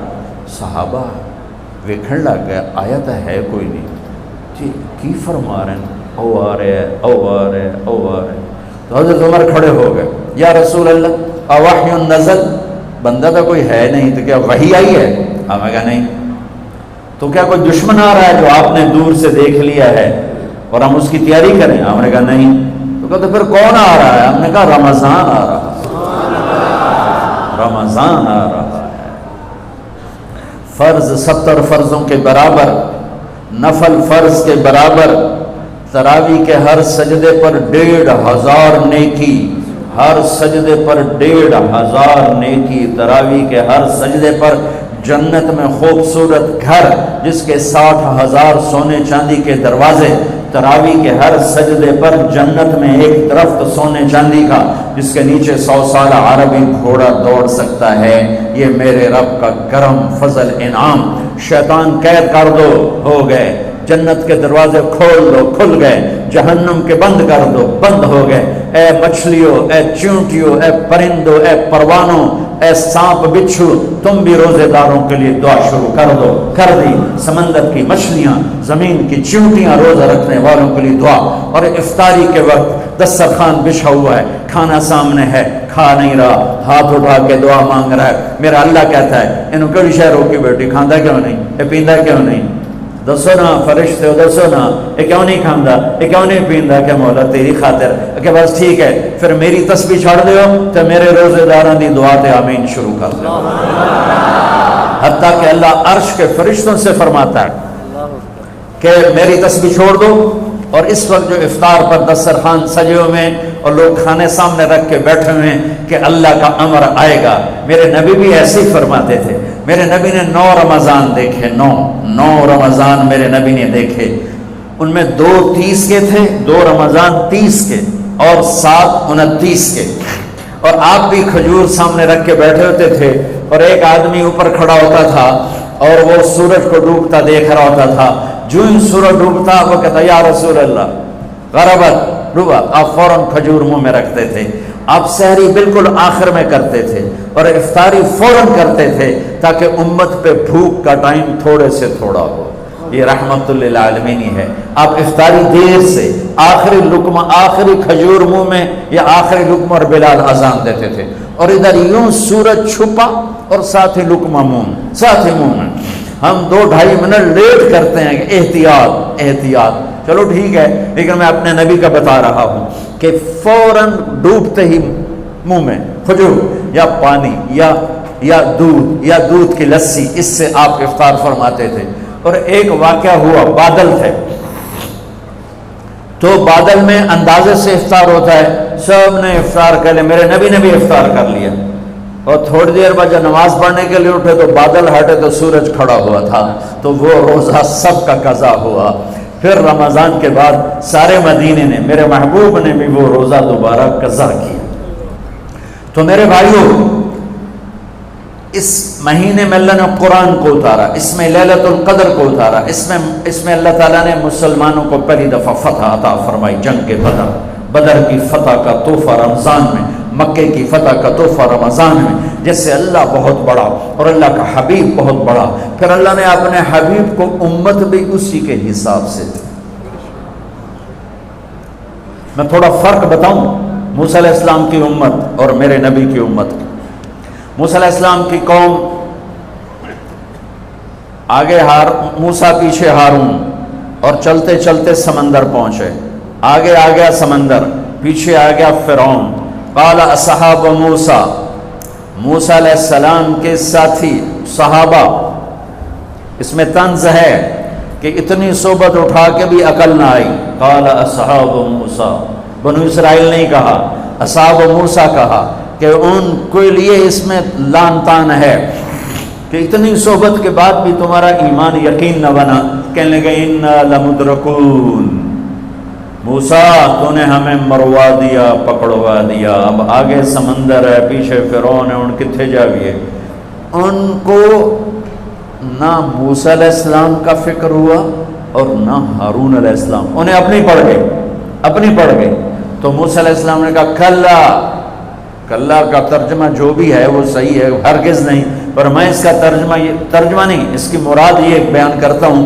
صحابہ ویکھن لگ گیا آیا تو ہے کوئی نہیں، کی فرما رہے ہیں او آ رہے ہیں او آ رہے ہیں او آ رہے ہیں. تو حضرت عمر کھڑے ہو گئے, یا رسول اللہ اوحی نزل, بندہ تو کوئی ہے نہیں, تو کیا وحی آئی ہے؟ ہم نے کہا نہیں. تو کیا کوئی دشمن آ رہا ہے جو آپ نے دور سے دیکھ لیا ہے اور ہم اس کی تیاری کریں؟ ہم نے کہا نہیں. تو کہا تو پھر کون آ رہا ہے؟ ہم نے کہا رمضان آ رہا ہے, رمضان آ رہا ہے. فرض 70 فرضوں کے برابر, نفل فرض کے برابر, تراویح کے ہر سجدے پر 1500 نیکی, ہر سجدے پر 1500 نیکی, تراویح کے ہر سجدے پر جنت میں خوبصورت گھر جس کے 60,000 سونے چاندی کے دروازے, تراویح کے ہر سجدے پر جنت میں ایک درخت سونے چاندی کا جس کے نیچے 100 سال عربی گھوڑا دوڑ سکتا ہے. یہ میرے رب کا کرم فضل انعام. شیطان قید کر دو, ہو گئے. جنت کے دروازے کھول دو, کھل گئے. جہنم کے بند کر دو, بند ہو گئے. اے مچھلیوں, اے چونٹیوں, اے پرندوں, اے پروانوں, اے سانپ بچھو, تم بھی روزے داروں کے لیے دعا شروع کر دو. کر دی. سمندر کی مچھلیاں, زمین کی چونٹیاں, روزہ رکھنے والوں کے لیے دعا. اور افطاری کے وقت دسترخوان بچھا ہوا ہے, کھانا سامنے ہے, کھا نہیں رہا, ہاتھ اٹھا کے دعا مانگ رہا ہے. میرا اللہ کہتا ہے انہوں کڑی شہر ہو کی بیٹی کھاندہ کیوں نہیں, اے پیندہ کیوں نہیں؟ دسو نا فرشتے ہو, دسو نا یہ کیوں نہیں کھاندہ, یہ کیوں نہیں پیندا؟ کہ مولا تیری خاطر. کہ بس ٹھیک ہے, پھر میری تسبیح چھوڑ دیو تو میرے روزے داراں دی دعا تے آمین شروع کر دو. حتیٰ کہ اللہ عرش کے فرشتوں سے فرماتا ہے کہ میری تسبیح چھوڑ دو. اور اس وقت جو افطار پر دسترخوان سجے ہوئے ہیں اور لوگ کھانے سامنے رکھ کے بیٹھے ہوئے ہیں کہ اللہ کا امر آئے گا. میرے نبی بھی ایسے ہی فرماتے تھے. میرے نبی نے 9 رمضان دیکھے, 9 رمضان میرے نبی نے دیکھے. ان میں 2 30 کے تھے, 2 رمضان 30 کے اور 7 29 کے. اور آپ بھی کھجور سامنے رکھ کے بیٹھے ہوتے تھے اور ایک آدمی اوپر کھڑا ہوتا تھا اور وہ سورج کو ڈوبتا دیکھ رہا ہوتا تھا. جو ہی سورج ڈوبتا وہ کہتا یا رسول اللہ غربت ڈوبا, آپ فوراً کھجور منہ میں رکھتے تھے. آپ سحری بالکل آخر میں کرتے تھے اور افطاری فوراً کرتے تھے تاکہ امت پہ بھوک کا ٹائم تھوڑے سے تھوڑا ہو. یہ رحمت للعالمین ہے. آپ افطاری دیر سے, آخری لقمہ, آخری کھجور منہ میں یا آخری لقمہ, اور بلال اذان دیتے تھے اور ادھر یوں سورج چھپا اور ساتھ ہی لقمہ منہ, ساتھ ہی منہ میں. ہم 2-2.5 منٹ لیٹ کرتے ہیں کہ احتیاط احتیاط. چلو ٹھیک ہے, لیکن میں اپنے نبی کا بتا رہا ہوں کہ فوراً ڈوبتے ہی منہ میں کھجور یا پانی یا دودھ کی لسی, اس سے آپ افطار فرماتے تھے. اور ایک واقعہ ہوا, بادل تھے تو بادل میں اندازے سے افطار ہوتا ہے, سب نے افطار کر لیا. میرے نبی نے بھی افطار کر لیا اور تھوڑی دیر بعد جب نماز پڑھنے کے لیے اٹھے تو بادل ہٹے تو سورج کھڑا ہوا تھا, تو وہ روزہ سب کا قضا ہوا. پھر رمضان کے بعد سارے مدینے نے, میرے محبوب نے بھی وہ روزہ دوبارہ قضا کیا. تو میرے بھائیوں, اس مہینے میں اللہ نے قرآن کو اتارا, اس میں لیلۃ القدر کو اتارا, اس میں اللہ تعالیٰ نے مسلمانوں کو پہلی دفعہ فتح عطا فرمائی. جنگ کے بدر کی فتح کا تحفہ رمضان میں, مکے کی فتح کا تحفہ رمضان میں. جیسے اللہ بہت بڑا اور اللہ کا حبیب بہت بڑا, پھر اللہ نے اپنے حبیب کو امت بھی اسی کے حساب سے دی. میں تھوڑا فرق بتاؤں موسیٰ علیہ السلام کی امت اور میرے نبی کی امت. موسیٰ علیہ السلام کی قوم آگے موسیٰ پیچھے ہارون, اور چلتے چلتے سمندر پہنچے. آگے آ گیا سمندر, پیچھے آ گیا فرعون. قال اصحاب موسیٰ, موسیٰ علیہ السلام کے ساتھی صحابہ. اس میں طنز ہے کہ اتنی صحبت اٹھا کے بھی عقل نہ آئی. قال اصحاب موسیٰ, بنو اسرائیل نہیں کہا, اصحاب موسیٰ کہا, کہ ان کے لیے اس میں لان تان ہے کہ اتنی صحبت کے بعد بھی تمہارا ایمان یقین نہ بنا. کہنے لگے انا لمدرکون, موسیٰ تو نے ہمیں مروا دیا, پکڑوا دیا, اب آگے سمندر ہے, پیچھے فرعون ہے, ان کتھے جاویے. ان کو نہ موسیٰ علیہ السلام کا فکر ہوا اور نہ ہارون علیہ السلام, انہیں اپنی پڑھ گئے. تو موسیٰ علیہ السلام نے کہا کلّا کا ترجمہ جو بھی ہے وہ صحیح ہے, ہرگز نہیں, پر میں اس کا ترجمہ نہیں, اس کی مراد یہ بیان کرتا ہوں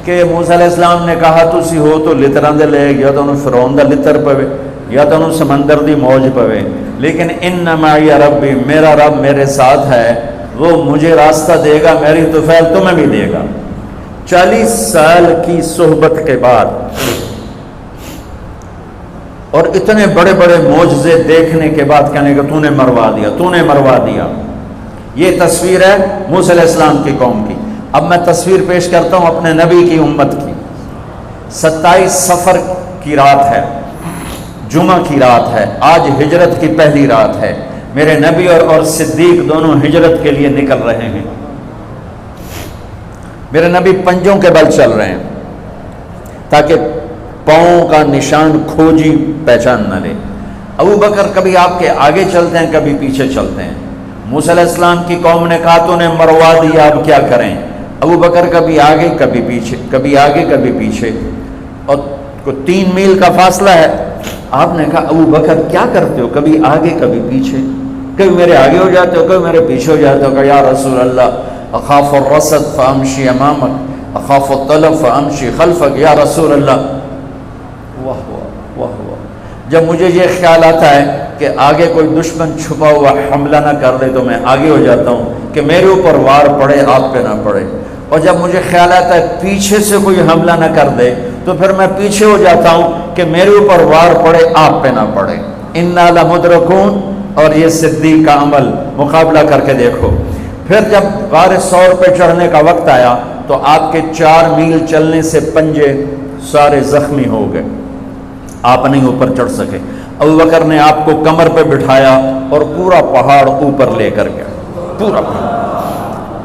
کہ موسیٰ علیہ السلام نے کہا تسی ہو تو لتراں دے لے یا تو انہوں فرعون دا لتر پوے یا تو انہوں سمندر دی موج پوے، لیکن ان معی ربی، میرا رب میرے ساتھ ہے، وہ مجھے راستہ دے گا، میری طفیل تمہیں بھی دے گا۔ 40 سال کی صحبت کے بعد اور اتنے بڑے بڑے معجزے دیکھنے کے بعد کہنے کہ تو نے مروا دیا، تو نے مروا دیا۔ یہ تصویر ہے موسیٰ علیہ السلام کی قوم کی۔ اب میں تصویر پیش کرتا ہوں اپنے نبی کی امت کی۔ 27 صفر کی رات ہے، جمعہ کی رات ہے، آج ہجرت کی پہلی رات ہے۔ میرے نبی اور صدیق دونوں ہجرت کے لیے نکل رہے ہیں۔ میرے نبی پنجوں کے بل چل رہے ہیں تاکہ پاؤں کا نشان کھوجی پہچان نہ لے۔ ابو بکر کبھی آپ کے آگے چلتے ہیں، کبھی پیچھے چلتے ہیں۔ موسیٰ علیہ السلام کی قوم نے کہا تو نے مروا دیا، اب کیا کریں؟ ابو بکر کبھی آگے کبھی پیچھے، کبھی آگے کبھی پیچھے، اور 3 میل کا فاصلہ ہے۔ آپ نے کہا ابو بکر کیا کرتے ہو، کبھی آگے کبھی پیچھے، کبھی میرے آگے ہو جاتے ہو، کبھی میرے پیچھے ہو جاتے ہو۔ کہ یا رسول اللہ اخاف الرصد فامشی امامک اخاف الطلب فامشی خلفک، یا رسول اللہ۔ واہ واہ واہ واہ، جب مجھے یہ خیال آتا ہے کہ آگے کوئی دشمن چھپا ہوا حملہ نہ کر لے تو میں آگے ہو جاتا ہوں کہ میرے اوپر وار پڑے، آپ پہ نہ پڑے، اور جب مجھے خیال آتا ہے پیچھے سے کوئی حملہ نہ کر دے تو پھر میں پیچھے ہو جاتا ہوں کہ میرے اوپر وار پڑے، آپ پہ نہ پڑے۔ انا لمدرکون، اور یہ صدیق کا عمل مقابلہ کر کے دیکھو۔ پھر جب غار ثور پہ چڑھنے کا وقت آیا تو آپ کے 4 میل چلنے سے پنجے سارے زخمی ہو گئے، آپ نہیں اوپر چڑھ سکے۔ ابو بکر نے آپ کو کمر پہ بٹھایا اور پورا پہاڑ اوپر لے کر گیا، پورا پہاڑ۔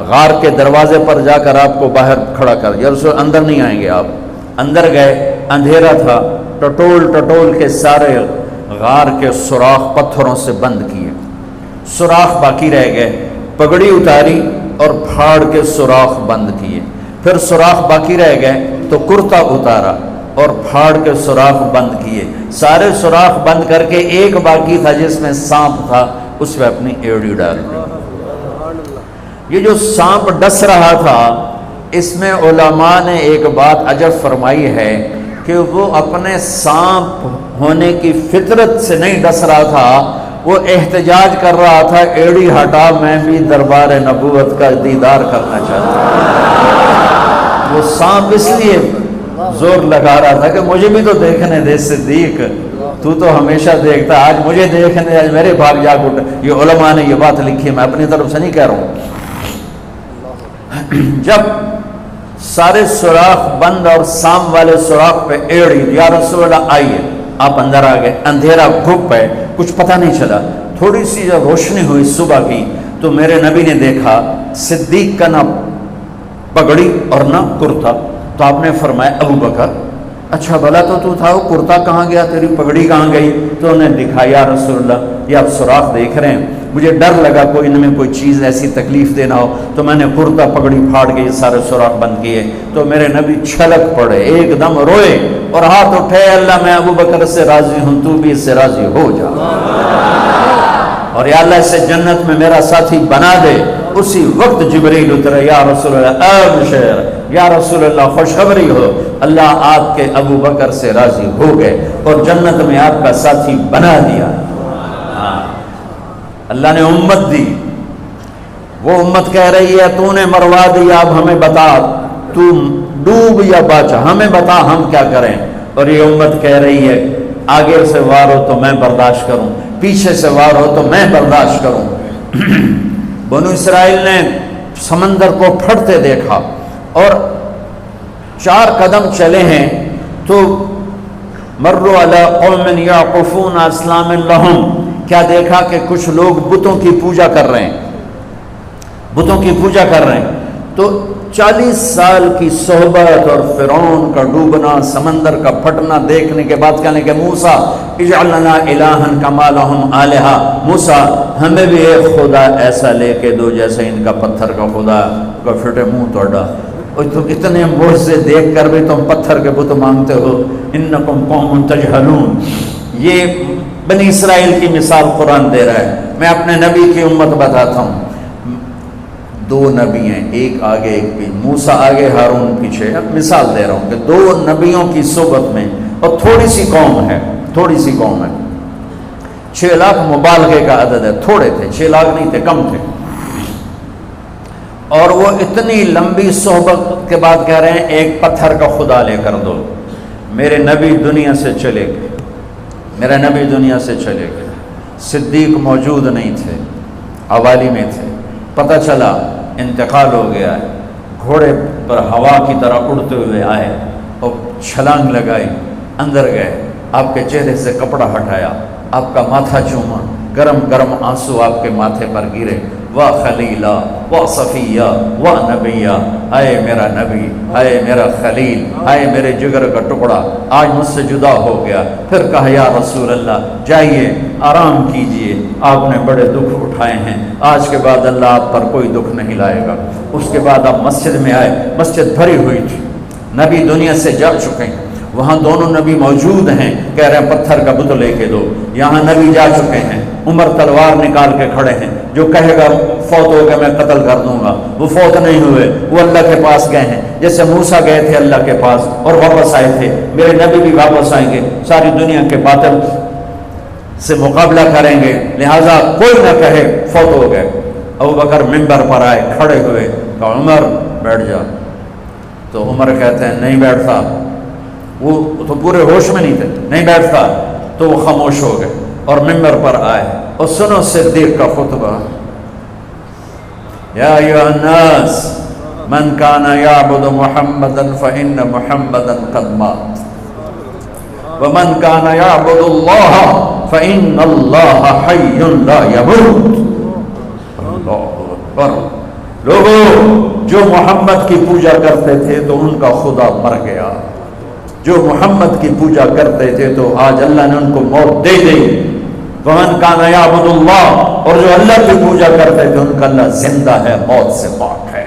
غار کے دروازے پر جا کر آپ کو باہر کھڑا کر دیا، رسول اندر نہیں آئیں گے آپ۔ اندر گئے، اندھیرا تھا، ٹٹول ٹٹول کے سارے غار کے سوراخ پتھروں سے بند کیے، سوراخ باقی رہ گئے۔ پگڑی اتاری اور پھاڑ کے سوراخ بند کیے، پھر سوراخ باقی رہ گئے تو کرتا اتارا اور پھاڑ کے سوراخ بند کیے۔ سارے سوراخ بند کر کے ایک باقی تھا جس میں سانپ تھا، اس میں اپنی ایڑی ڈال دی۔ یہ جو سانپ ڈس رہا تھا، اس میں علماء نے ایک بات عجب فرمائی ہے کہ وہ اپنے سانپ ہونے کی فطرت سے نہیں ڈس رہا تھا، وہ احتجاج کر رہا تھا ایڑی ہٹا، میں بھی دربار نبوت کا دیدار کرنا چاہتا ہوں۔ وہ سانپ اس لیے زور لگا رہا تھا کہ مجھے بھی تو دیکھنے دے صدیق، تو ہمیشہ دیکھتا، آج مجھے دیکھنے دے، آج میرے بھاگ جاگ اٹھ۔ یہ علماء نے یہ بات لکھی ہے، میں اپنی طرف سے نہیں کہہ رہا ہوں۔ جب سارے سوراخ بند اور سام والے سوراخ پہ ایڑی، یا رسول اللہ آئیے، آپ اندر آ گئے۔ اندھیرا گھپ ہے، کچھ پتہ نہیں چلا۔ تھوڑی سی جب روشنی ہوئی صبح کی تو میرے نبی نے دیکھا صدیق کا نہ پگڑی اور نہ کرتا، تو آپ نے فرمایا ابو بکر اچھا بھلا تو تھا، وہ کرتا کہاں گیا، تیری پگڑی کہاں گئی؟ تو انہیں دکھایا یا رسول اللہ یہ آپ سوراخ دیکھ رہے ہیں، مجھے ڈر لگا کوئی ان میں کوئی چیز ایسی تکلیف دینا ہو، تو میں نے کرتا پگڑی پھاڑ کے یہ سارے سوراخ بند کیے۔ تو میرے نبی چھلک پڑے، ایک دم روئے اور ہاتھ اٹھے، اللہ میں ابو بکر سے راضی ہوں، تو بھی اس سے راضی ہو جا، اور یا اللہ اسے جنت میں میرا ساتھی بنا دے۔ اسی وقت جبریل اترے، یا رسول اللہ ابشر، یا رسول اللہ خوشخبری ہو، اللہ آپ کے ابو بکر سے راضی ہو گئے اور جنت میں آپ کا ساتھی بنا دیا۔ اللہ نے امت دی، وہ امت کہہ رہی ہے تو نے مروا دیا، اب ہمیں بتا تو ڈوب یا بچا، ہمیں بتا ہم کیا کریں۔ اور یہ امت کہہ رہی ہے آگے سے وار ہو تو میں برداشت کروں، پیچھے سے وار ہو تو میں برداشت کروں۔ بنو اسرائیل نے سمندر کو پھٹتے دیکھا اور 4 قدم چلے ہیں تو مروا علی قوم یعقفون اسلام لہم، کیا دیکھا کہ کچھ لوگ بتوں کی پوجا کر رہے ہیں، بتوں کی پوجا کر رہے ہیں۔ تو 40 سال کی صحبت اور فرعون کا ڈوبنا، سمندر کا پھٹنا دیکھنے کے بعد کہنے کہ موسیٰ اجعل لنا الہا کما لہم آلہہ، موسیٰ ہمیں بھی ایک خدا ایسا لے کے دو جیسے ان کا پتھر کا خدا کا پھٹے منہ توڑا۔ اور تم اتنے معجزے دیکھ کر بھی تم پتھر کے بت مانگتے ہو، انکم قوم تجہلون۔ یہ بنی اسرائیل کی مثال قرآن دے رہا ہے، میں اپنے نبی کی امت بتاتا ہوں۔ دو نبی ہیں، ایک آگے ایک پیچھے، موسیٰ آگے ہارون پیچھے. اب مثال دے رہا ہوں کہ دو نبیوں کی صحبت میں، اور تھوڑی سی قوم ہے، تھوڑی سی قوم ہے. 6 لاکھ مبالغے کا عدد ہے، تھوڑے تھے، 6 لاکھ نہیں تھے، کم تھے. اور وہ اتنی لمبی صحبت کے بعد کہہ رہے ہیں ایک پتھر کا خدا لے کر دو. میرے نبی دنیا سے چلے گئے، میرا نبی دنیا سے چلے گئے. صدیق موجود نہیں تھے، حوالی میں تھے. پتہ چلا انتقال ہو گیا ہے. گھوڑے پر ہوا کی طرح اڑتے ہوئے آئے اور چھلانگ لگائی، اندر گئے. آپ کے چہرے سے کپڑا ہٹایا، آپ کا ماتھا چوما، گرم گرم آنسو آپ کے ماتھے پر گرے. واہ خلیلہ، واہ صفیہ، واہ نبیہ، ہائے میرا نبی، ہائے میرا خلیل، ہائے میرے جگر کا ٹکڑا، آج مجھ سے جدا ہو گیا. پھر کہا یا رسول اللہ جائیے آرام کیجئے، آپ نے بڑے دکھ اٹھائے ہیں، آج کے بعد اللہ آپ پر کوئی دکھ نہیں لائے گا. اس کے بعد آپ مسجد میں آئے، مسجد بھری ہوئی تھی، نبی دنیا سے جا چکے ہیں. وہاں دونوں نبی موجود ہیں، کہہ رہے ہیں پتھر کا بت لے کے دو. یہاں نبی جا چکے ہیں، عمر تلوار نکال کے کھڑے ہیں. جو کہے گا فوت ہو گیا میں قتل کر دوں گا، وہ فوت نہیں ہوئے، وہ اللہ کے پاس گئے ہیں. جیسے موسیٰ گئے تھے اللہ کے پاس اور واپس آئے تھے، میرے نبی بھی واپس آئیں گے، ساری دنیا کے باطل سے مقابلہ کریں گے. لہٰذا کوئی نہ کہے فوت ہو گئے. ابوبکر منبر پر آئے، کھڑے ہوئے، کہا عمر بیٹھ جا. تو عمر کہتے ہیں نہیں بیٹھتا. وہ تو پورے ہوش میں نہیں تھے، نہیں بیٹھتا. تو وہ خاموش ہو گئے اور منبر پر آئے. اور سنو صدیق کا خطبہ، یا ایھا الناس من کان یعبد محمدا فإن محمدا قد مات ومن کان یعبد اللہ فإن اللہ حی لا یموت. اللہ اکبر. لوگوں جو محمد کی پوجا کرتے تھے تو ان کا خدا مر گیا، جو محمد کی پوجا کرتے تھے تو آج اللہ نے ان کو موت دے دی. ومن کان یعبد اللہ، اور جو اللہ کی پوجا کرتے تھے ان کا اللہ زندہ ہے، موت سے پاک ہے.